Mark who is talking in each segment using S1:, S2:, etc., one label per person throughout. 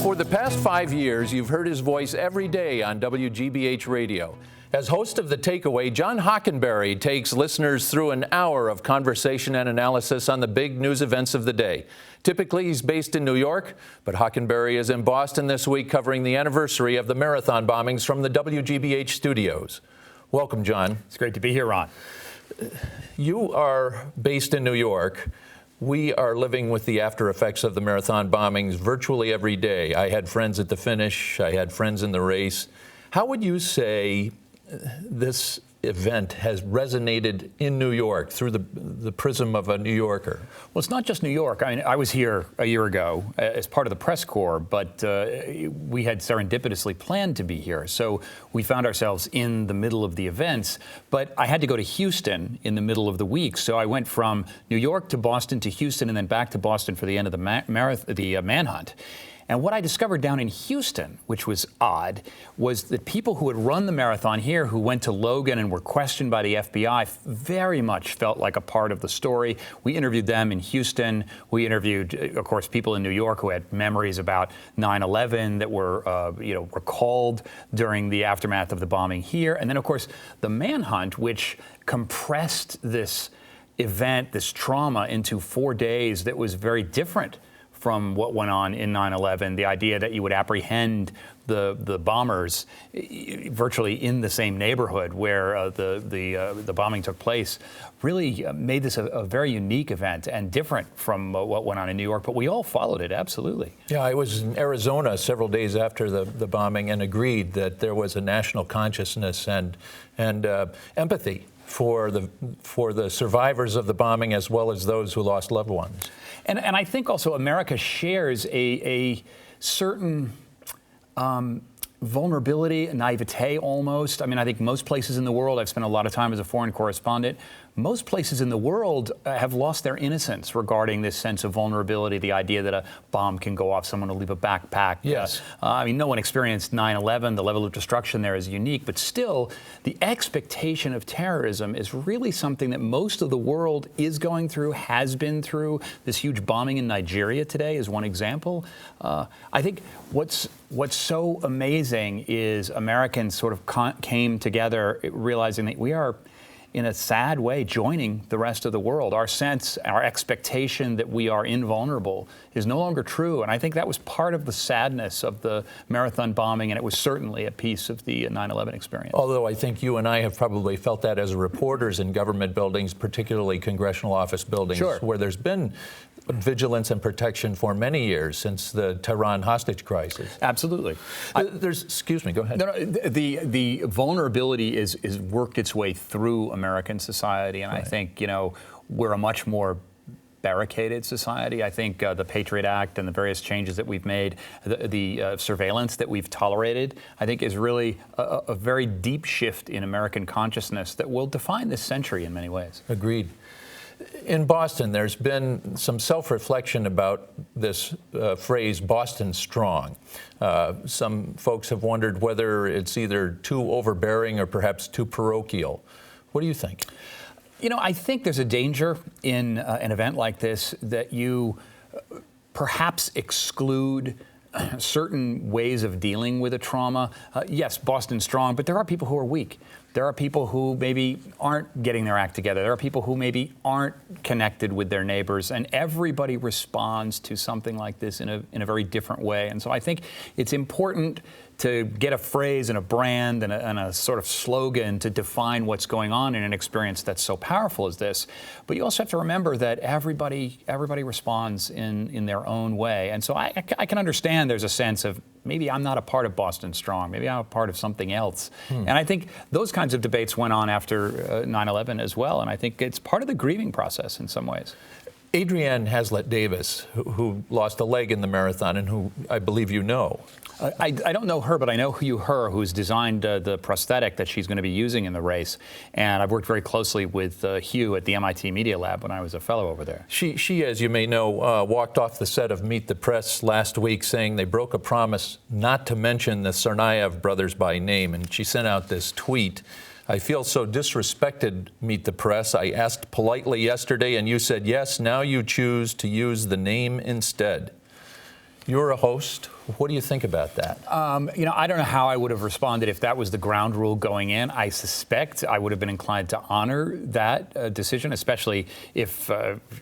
S1: For the past 5 years, you've heard his voice every day on WGBH radio. As host of The Takeaway, John Hockenberry takes listeners through an hour of conversation and analysis on the big news events of the day. Typically, he's based in New York, but Hockenberry is in Boston this week covering the anniversary of the marathon bombings from the WGBH studios. Welcome, John.
S2: It's great to be here, Ron.
S1: You are based in New York. We are living with the after effects of the marathon bombings virtually every day. I had friends at the finish. I had friends in the race. How would you say this event has resonated in New York through the prism of a New Yorker?
S2: Well, it's not just New York. I mean, I was here a year ago as part of the press corps, but we had serendipitously planned to be here. So we found ourselves in the middle of the events, but I had to go to Houston in the middle of the week. So I went from New York to Boston to Houston and then back to Boston for the end of the manhunt. And what I discovered down in Houston, which was odd, was that people who had run the marathon here, who went to Logan and were questioned by the FBI, very much felt like a part of the story. We interviewed them in Houston. We interviewed, of course, people in New York who had memories about 9/11 that were, recalled during the aftermath of the bombing here. And then, of course, the manhunt, which compressed this event, this trauma, into 4 days that was very different from what went on in 9/11, the idea that you would apprehend the bombers virtually in the same neighborhood where the bombing took place really made this a very unique event and different from what went on in New York. But we all followed it, absolutely.
S1: Yeah, I was in Arizona several days after the bombing and agreed that there was a national consciousness and empathy for the survivors of the bombing as well as those who lost loved ones.
S2: And I think also America shares a certain vulnerability, naivete almost. I mean, I think most places in the world, I've spent a lot of time as a foreign correspondent, most places in the world have lost their innocence regarding this sense of vulnerability, the idea that a bomb can go off, someone will leave a backpack.
S1: Yes.
S2: I mean, no one experienced 9/11. The level of destruction there is unique, but still, the expectation of terrorism is really something that most of the world is going through, has been through. This huge bombing in Nigeria today is one example. I think what's so amazing is Americans sort of came together realizing that we are, in a sad way, joining the rest of the world. Our sense, our expectation that we are invulnerable is no longer true. And I think that was part of the sadness of the marathon bombing, and it was certainly a piece of the 9/11 experience.
S1: Although I think you and I have probably felt that as reporters in government buildings, particularly congressional office buildings,
S2: Sure,
S1: where there's been vigilance and protection for many years since the Tehran hostage crisis.
S2: Absolutely.
S1: Excuse me, go ahead.
S2: No, the vulnerability is worked its way through American society, and right. I think, we're a much more barricaded society. I think the Patriot Act and the various changes that we've made, the surveillance that we've tolerated, I think is really a very deep shift in American consciousness that will define this century in many ways.
S1: Agreed. In Boston, there's been some self-reflection about this phrase, Boston strong. Some folks have wondered whether it's either too overbearing or perhaps too parochial. What do you think?
S2: I think there's a danger in an event like this that you perhaps exclude certain ways of dealing with a trauma. Yes, Boston's strong, but there are people who are weak. There are people who maybe aren't getting their act together. There are people who maybe aren't connected with their neighbors, and everybody responds to something like this in a very different way. And so I think it's important to get a phrase and a brand and a sort of slogan to define what's going on in an experience that's so powerful as this. But you also have to remember that everybody responds in their own way. And so I can understand there's a sense of maybe I'm not a part of Boston Strong. Maybe I'm a part of something else. And I think those kinds of debates went on after 9/11 as well. And I think it's part of the grieving process in some ways.
S1: Adrienne Haslet-Davis, who lost a leg in the marathon and who I believe you know.
S2: I don't know her, but I know who's designed the prosthetic that she's going to be using in the race. And I've worked very closely with Hugh at the MIT Media Lab when I was a fellow over there.
S1: She, as you may know, walked off the set of Meet the Press last week saying they broke a promise not to mention the Tsarnaev brothers by name. And she sent out this tweet. I feel so disrespected, Meet the Press. I asked politely yesterday and you said yes. Now you choose to use the name instead. You're a host. What do you think about that?
S2: I don't know how I would have responded if that was the ground rule going in. I suspect I would have been inclined to honor that decision, especially if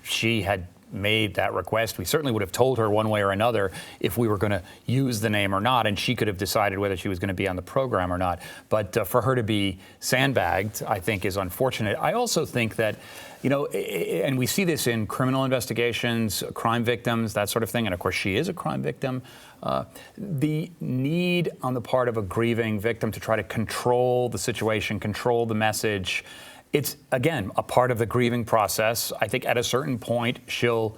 S2: she had made that request. We certainly would have told her one way or another if we were going to use the name or not, and she could have decided whether she was going to be on the program or not. But for her to be sandbagged, I think, is unfortunate. I also think that, and we see this in criminal investigations, crime victims, that sort of thing, and of course she is a crime victim. The need on the part of a grieving victim to try to control the situation, control the message, it's, again, a part of the grieving process. I think at a certain point, she'll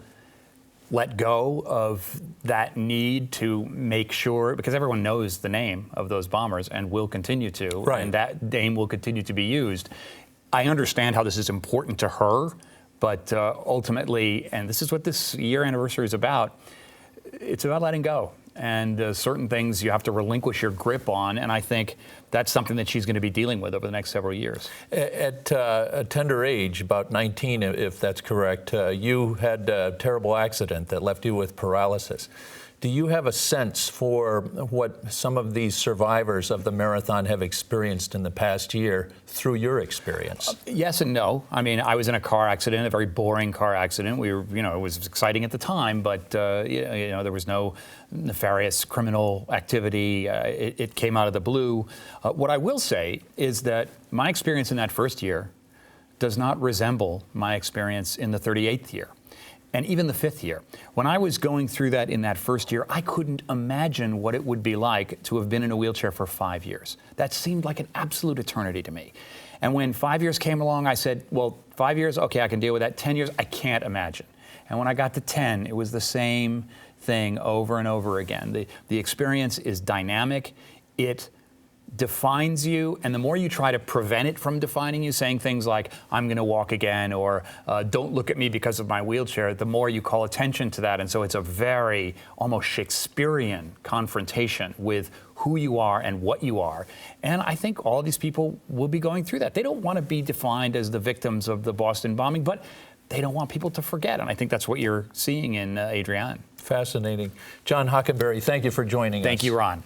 S2: let go of that need to make sure, because everyone knows the name of those bombers and will continue to,
S1: right,
S2: and that name will continue to be used. I understand how this is important to her, but ultimately, and this is what this year anniversary is about, it's about letting go. And certain things you have to relinquish your grip on, and I think that's something that she's going to be dealing with over the next several years.
S1: At a tender age, about 19, if that's correct, you had a terrible accident that left you with paralysis. Do you have a sense for what some of these survivors of the marathon have experienced in the past year through your experience?
S2: Yes and no. I mean, I was in a car accident, a very boring car accident. We were, it was exciting at the time, but there was no nefarious criminal activity. It came out of the blue. What I will say is that my experience in that first year does not resemble my experience in the 38th year. And even the 5th year. When I was going through that in that first year, I couldn't imagine what it would be like to have been in a wheelchair for 5 years. That seemed like an absolute eternity to me. And when 5 years came along, I said, well, 5 years, okay, I can deal with that. 10 years, I can't imagine. And when I got to 10, it was the same thing over and over again. The experience is dynamic. It defines you, and the more you try to prevent it from defining you, saying things like, I'm going to walk again, or don't look at me because of my wheelchair, the more you call attention to that. And so it's a very almost Shakespearean confrontation with who you are and what you are. And I think all of these people will be going through that. They don't want to be defined as the victims of the Boston bombing, but they don't want people to forget. And I think that's what you're seeing in Adrienne.
S1: Fascinating. John Hockenberry, thank you for joining us.
S2: Thank you, Ron.